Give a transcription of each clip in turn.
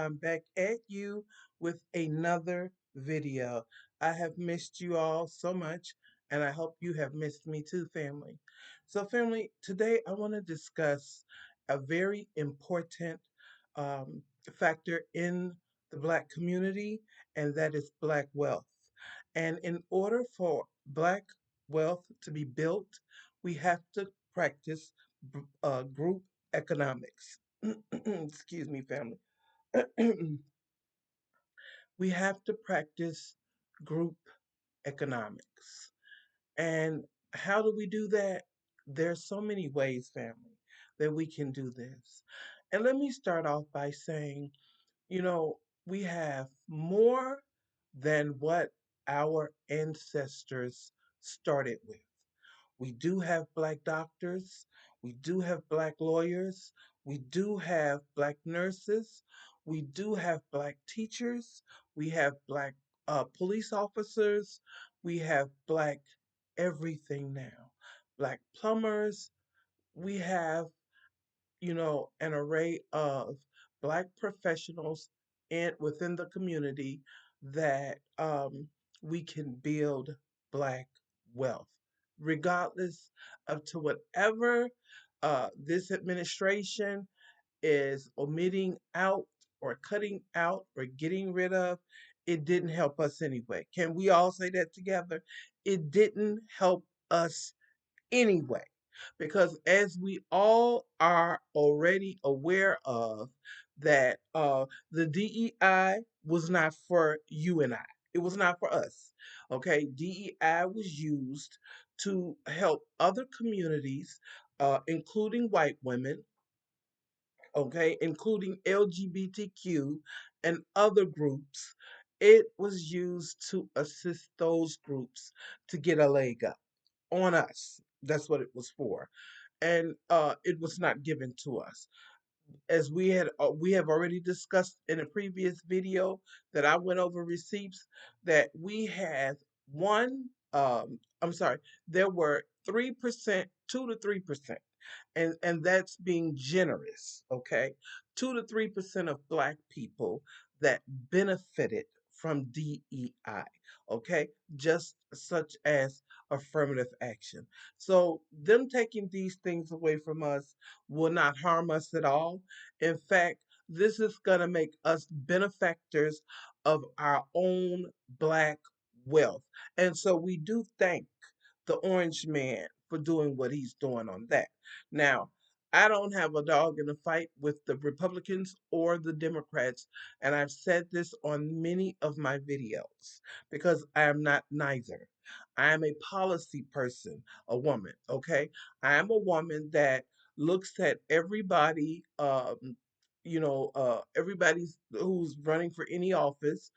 I'm back at you with another video. I have missed you all so much, and I hope you have missed me too, family. So, family, today I want to discuss a very important um, factor in the Black community, and that is Black wealth. And in order for Black wealth to be built, we have to practice group economics. Excuse me, family. We have to practice group economics. And how do we do that? There's so many ways, family, that we can do this. And let me start off by saying, you know, we have more than what our ancestors started with. We do have Black doctors. We do have Black lawyers. We do have Black nurses. We do have Black teachers. We have Black police officers. We have Black everything now. Black plumbers. We have, an array of Black professionals within the community that we can build Black wealth, regardless of to whatever this administration is omitting out or cutting out or getting rid of. It didn't help us anyway. Can we all say that together? It didn't help us anyway. Because as we all are already aware of, that the DEI was not for you and I. It was not for us. Okay, DEI was used to help other communities, including white women, okay, including LGBTQ and other groups. It was used to assist those groups to get a leg up on us. That's what it was for, and it was not given to us. As we have already discussed in a previous video that I went over receipts, that we had one. I'm sorry, there were 3%, 2 to 3%, and that's being generous. Okay, 2 to 3% of Black people that benefited from DEI. Okay, just such as affirmative action. So them taking these things away from us will not harm us at all. In fact, this is going to make us benefactors of our own Black wealth. And so we do thank the Orange Man for doing what he's doing on that. Now, I don't have a dog in the fight with the Republicans or the Democrats, and I've said this on many of my videos because I am not neither. I am a policy person, a woman, okay? I am a woman that looks at everybody, everybody who's running for any office,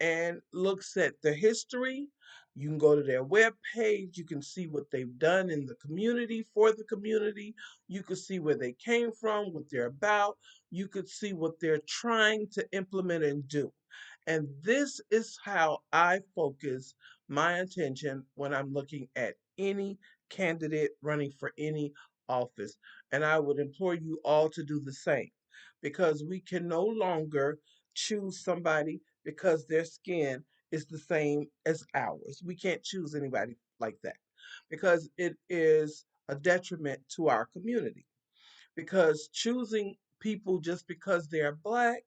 and looks at the history. You can go to their web page. You can see what they've done in the community for the community. You can see where they came from, what they're about. You could see what they're trying to implement and do. And this is how I focus my attention when I'm looking at any candidate running for any office. And I would implore you all to do the same, because we can no longer choose somebody because their skin is the same as ours. We can't choose anybody like that, because it is a detriment to our community. Because choosing people just because they're Black,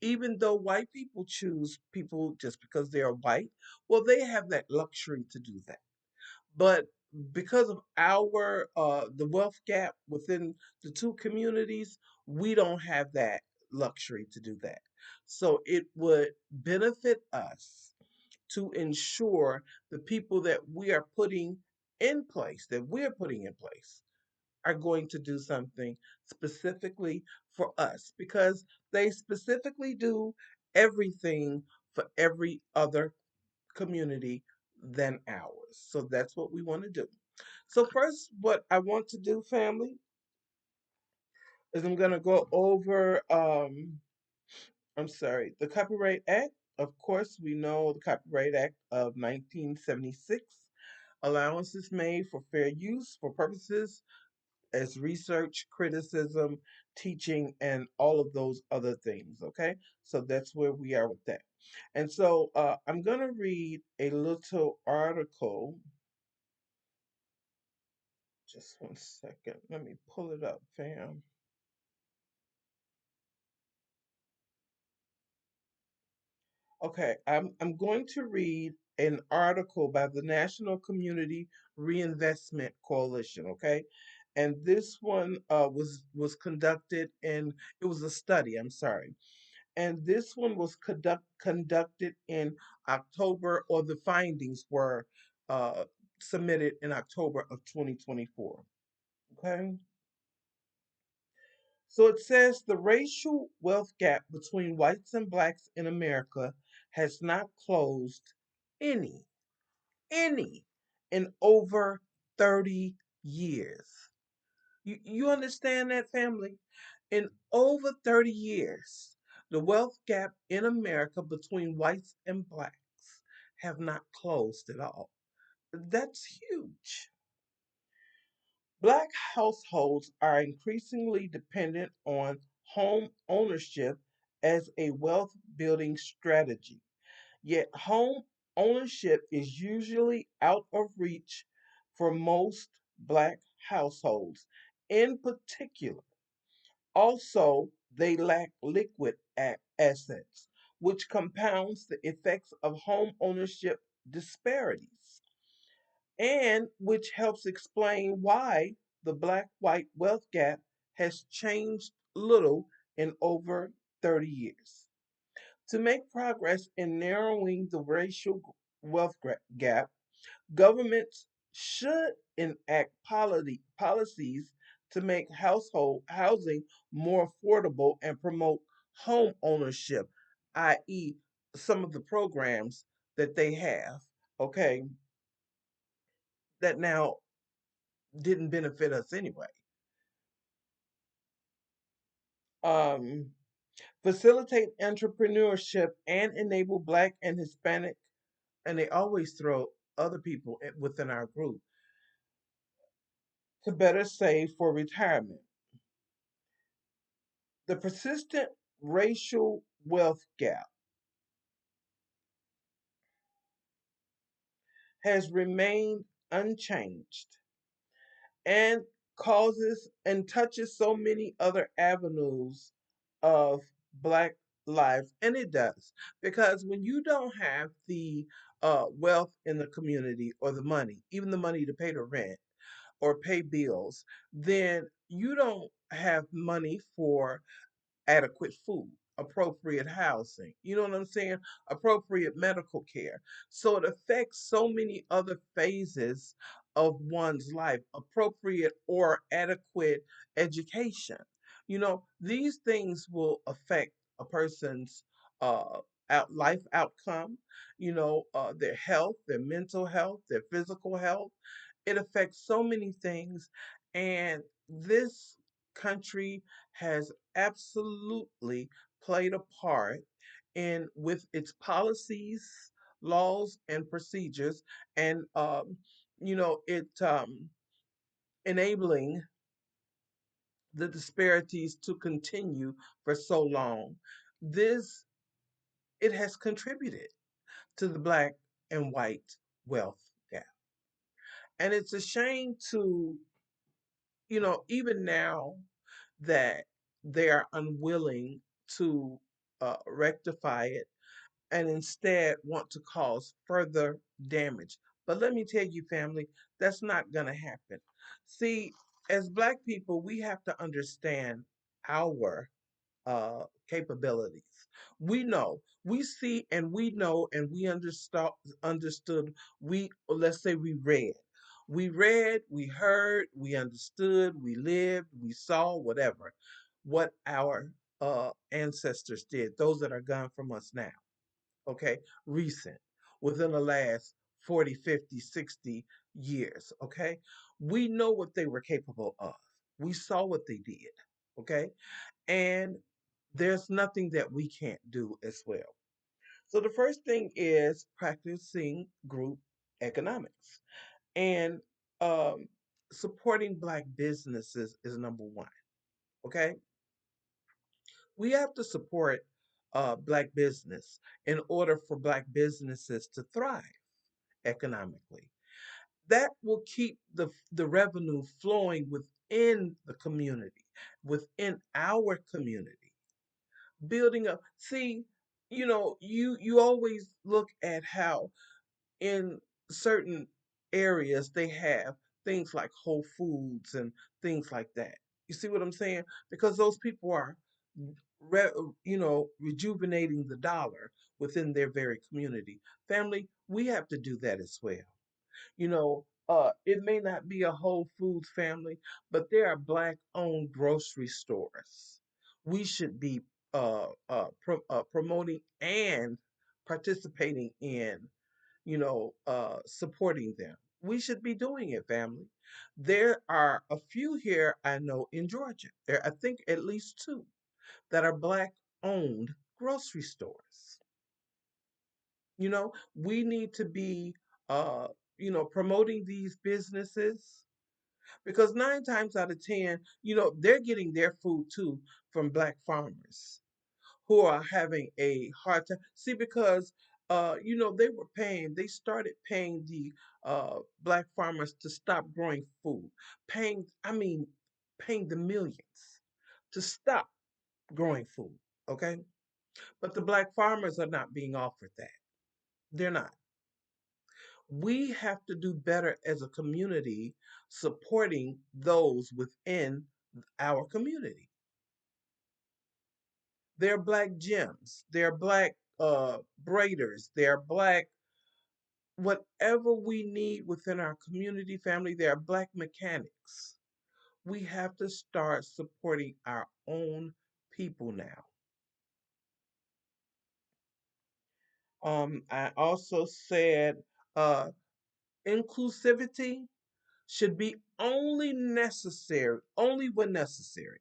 even though white people choose people just because they are white, well, they have that luxury to do that. But because of our the wealth gap within the two communities, we don't have that luxury to do that. So it would benefit us to ensure the people that we are putting in place are going to do something specifically for us, because they specifically do everything for every other community than ours. So that's what we want to do. So, first, what I want to do, family, is I'm going to go over, I'm sorry, the Copyright Act. Of course, we know the Copyright Act of 1976. Allowances made for fair use for purposes as research, criticism, teaching, and all of those other things. Okay, so that's where we are with that. And so I'm going to read a little article. Just one second. Let me pull it up, fam. Okay, I'm going to read an article by the National Community Reinvestment Coalition. Okay, and this one was conducted in, it was a study. I'm sorry, and this one was conducted in October, or the findings were uh, submitted in October of 2024. Okay, so it says the racial wealth gap between whites and blacks in America has not closed any, any in over 30 years. You understand that, family? In over 30 years, the wealth gap in America between whites and blacks have not closed at all. That's huge. Black households are increasingly dependent on home ownership as a wealth building strategy. Yet, home ownership is usually out of reach for most Black households. In particular, also, they lack liquid assets, which compounds the effects of home ownership disparities, and which helps explain why the black white wealth gap has changed little in over 30 years. To make progress in narrowing the racial wealth gap, governments should enact policies to make household housing more affordable and promote home ownership, i.e., some of the programs that they have, okay, that now didn't benefit us anyway. Um, Facilitate entrepreneurship and enable Black and Hispanic, and they always throw other people within our group to better save for retirement. The persistent racial wealth gap has remained unchanged and causes and touches so many other avenues of Black lives. And it does, because when you don't have the wealth in the community, or the money, even the money to pay the rent or pay bills, then you don't have money for adequate food, appropriate housing, you know what I'm saying? Appropriate medical care. So it affects so many other phases of one's life, appropriate or adequate education. You know, these things will affect a person's uh, life outcome, their health, their mental health, their physical health. It affects so many things. And this country has absolutely played a part in with its policies, laws, and procedures, and it enabling the disparities to continue for so long. This It has contributed to the black and white wealth gap, and it's a shame to, even now, that they are unwilling to rectify it, and instead want to cause further damage. But let me tell you, family, that's not going to happen. See, as Black people, we have to understand our capabilities. We know, we see, and we know, and we understood. Let's say we read, we heard, we understood, we lived, we saw, whatever, what our ancestors did, those that are gone from us now, okay, recent, within the last 40, 50, 60 years, okay? We know what they were capable of. We saw what they did, okay? And there's nothing that we can't do as well. So the first thing is practicing group economics. And um, supporting black businesses is number one. Okay, we have to support black business in order for black businesses to thrive economically. That will keep the revenue flowing within the community, within our community, building up. See, you always look at how in certain areas they have things like Whole Foods and things like that. You see what I'm saying? Because those people are, re, rejuvenating the dollar within their very community. Family, we have to do that as well. It may not be a Whole Foods family, but there are black owned grocery stores. We should be promoting and participating in, supporting them. We should be doing it, family. There are a few here I know in Georgia. There, I think, at least two that are black owned grocery stores. We need to be, uh, promoting these businesses because 9 times out of 10, they're getting their food too from black farmers who are having a hard time. See, because they started paying the black farmers to stop growing food, paying the millions to stop growing food. Okay, but the black farmers are not being offered that. They're not. We have to do better as a community supporting those within our community. They're black gems, they're black braiders, they're black whatever we need within our community family, they're black mechanics. We have to start supporting our own people now. I also said uh inclusivity should be only necessary, only when necessary.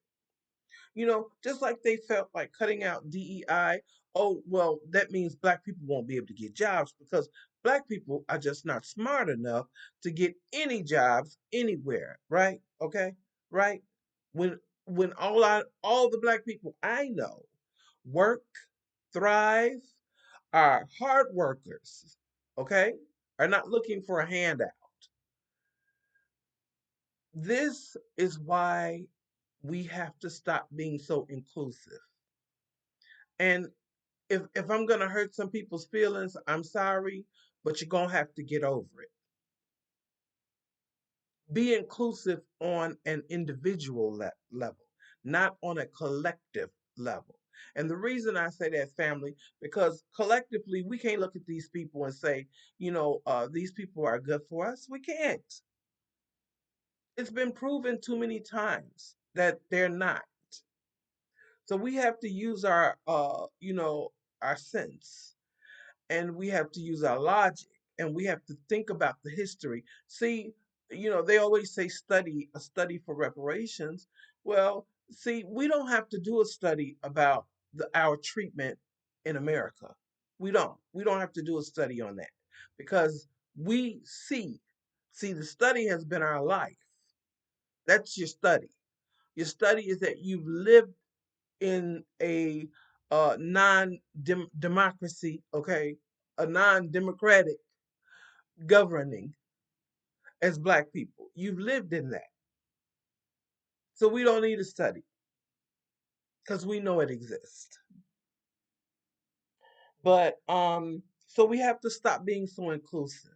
Just like they felt like cutting out DEI. Oh, well, that means black people won't be able to get jobs because black people are just not smart enough to get any jobs anywhere, right? Okay? Right? When all the black people I know work, thrive, are hard workers, okay? Are not looking for a handout. This is why we have to stop being so inclusive. And if I'm gonna hurt some people's feelings, I'm sorry, but you're gonna have to get over it. Be inclusive on an individual level, not on a collective level. And the reason I say that, family, because collectively we can't look at these people and say, these people are good for us. We can't. It's been proven too many times that they're not. So we have to use our sense, and we have to use our logic, and we have to think about the history. See, they always say a study for reparations. Well, see, we don't have to do a study about our treatment in America. We don't have to do a study on that because we see the study has been our life. That's your study. Your study is that you've lived in a non-democracy, okay, a non-democratic governing as black people. You've lived in that. So we don't need a study because we know it exists. But so we have to stop being so inclusive.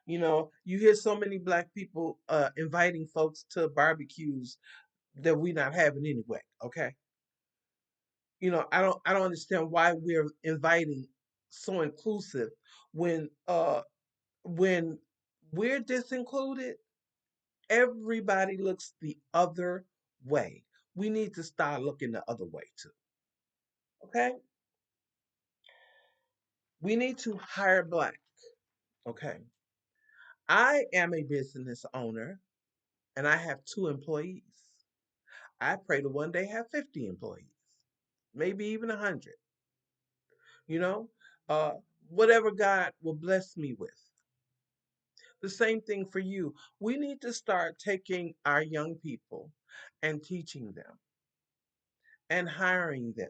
You hear so many black people inviting folks to barbecues that we not having anyway, okay? I don't understand why we're inviting so inclusive when when we're disincluded, everybody looks the other way. We need to start looking the other way too. Okay? We need to hire black. Okay. I am a business owner and I have 2 employees. I pray to one day have 50 employees, maybe even 100. You know, uh, whatever God will bless me with. The same thing for you. We need to start taking our young people and teaching them and hiring them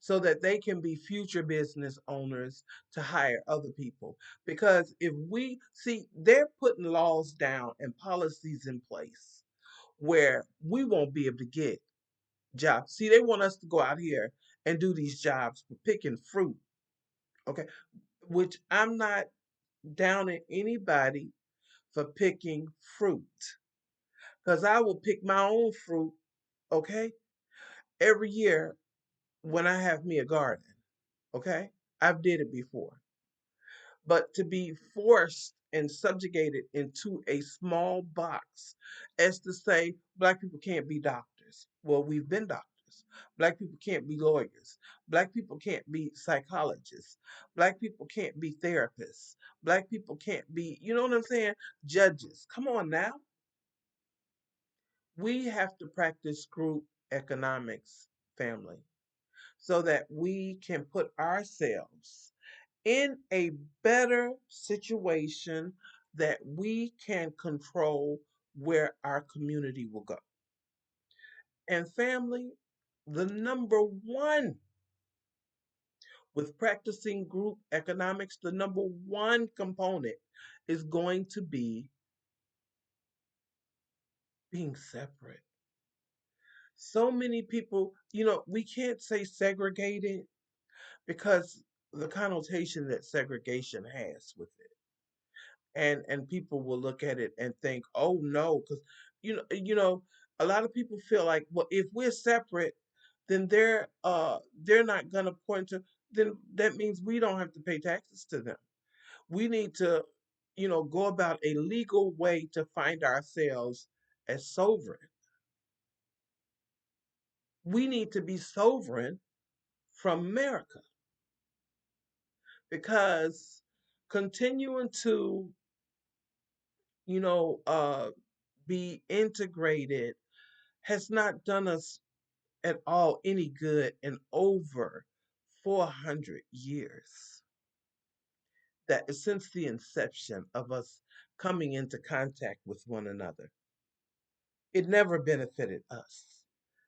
so that they can be future business owners to hire other people. Because if we see, they're putting laws down and policies in place where we won't be able to get jobs. See, they want us to go out here and do these jobs for picking fruit, okay? Which I'm not downing anybody for picking fruit because I will pick my own fruit, okay, every year when I have me a garden, okay? I've did it before. But to be forced and subjugated into a small box as to say black people can't be doctors. Well, we've been doctors. Black people can't be lawyers. Black people can't be psychologists. Black people can't be therapists. Black people can't be, you know what I'm saying? Judges. Come on now. We have to practice group economics, family, so that we can put ourselves in a better situation that we can control where our community will go. And family, the number one with practicing group economics, the number one component is going to be being separate. So many people, we can't say segregated because the connotation that segregation has with it. And people will look at it and think, "Oh no," because a lot of people feel like, well, if we're separate, then they're not gonna point to. Then that means we don't have to pay taxes to them. We need to, go about a legal way to find ourselves as sovereign. We need to be sovereign from America because continuing to, you know, uh, be integrated has not done us at all any good in over 400 years. That is since the inception of us coming into contact with one another. It never benefited us,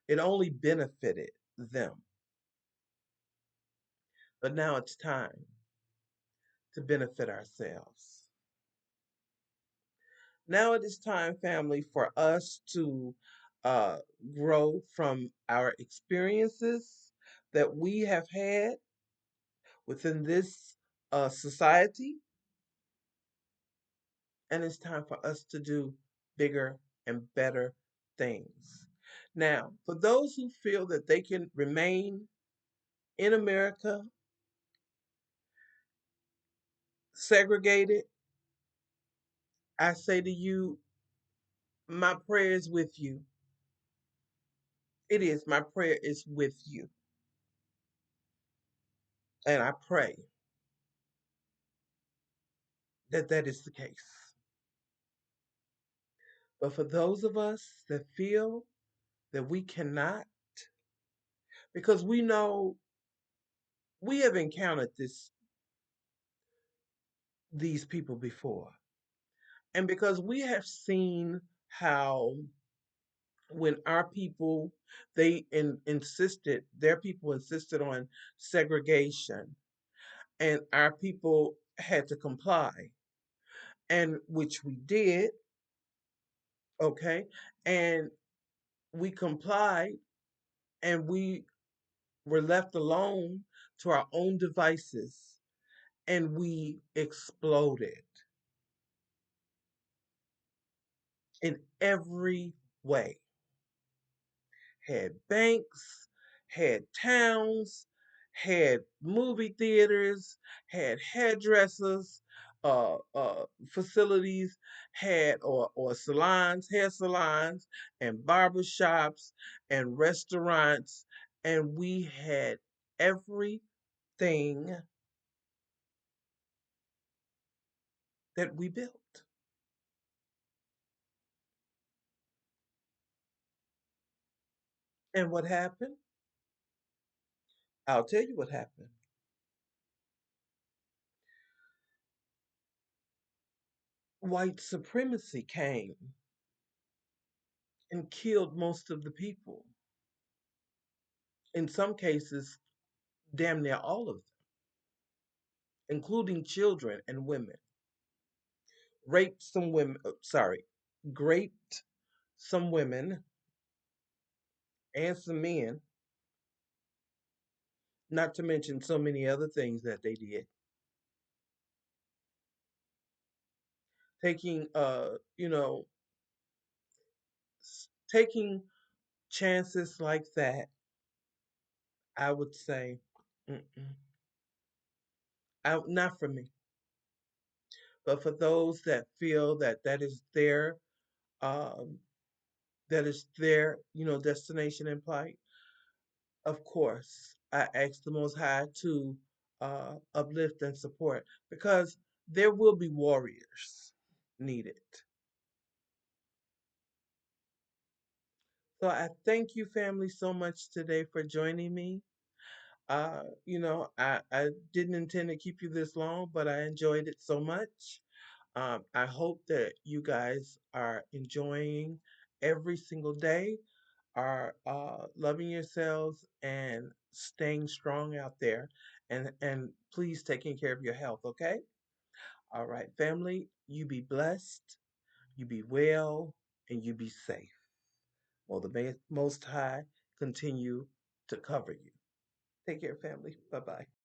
it only benefited them. But now it's time to benefit ourselves. Now it is time, family, for us to uh, grow from our experiences that we have had within this society, and it's time for us to do bigger and better things. Now, for those who feel that they can remain in America segregated, I say to you, my prayer is with you. It is. My prayer is with you. And I pray that that is the case. But for those of us that feel that we cannot, because we know we have encountered these people before, and because we have seen how when our people their people insisted on segregation, and our people had to comply, and which we did, okay, and we complied, and we were left alone to our own devices, and we exploded in every way. Had banks, had towns, had movie theaters, had hairdressers, facilities, had or salons, hair salons, and barber shops and restaurants, and we had everything that we built. And what happened? I'll tell you what happened. white supremacy came and killed most of the people. In some cases, damn near all of them, including children and women. Raped some women, raped some women and some men, not to mention so many other things that they did. Taking, taking chances like that, I would say, mm-mm, not for me. But for those that feel that um, that is their, destination in plight, of course, I ask the Most High to uplift and support because there will be warriors needed. So I thank you, family, so much today for joining me. I didn't intend to keep you this long, but I enjoyed it so much. I hope that you guys are enjoying every single day, are loving yourselves and staying strong out there, and please taking care of your health. Okay. All right, family. You be blessed. You be well, and you be safe. Well, the Most High continue to cover you. Take care, family. Bye bye.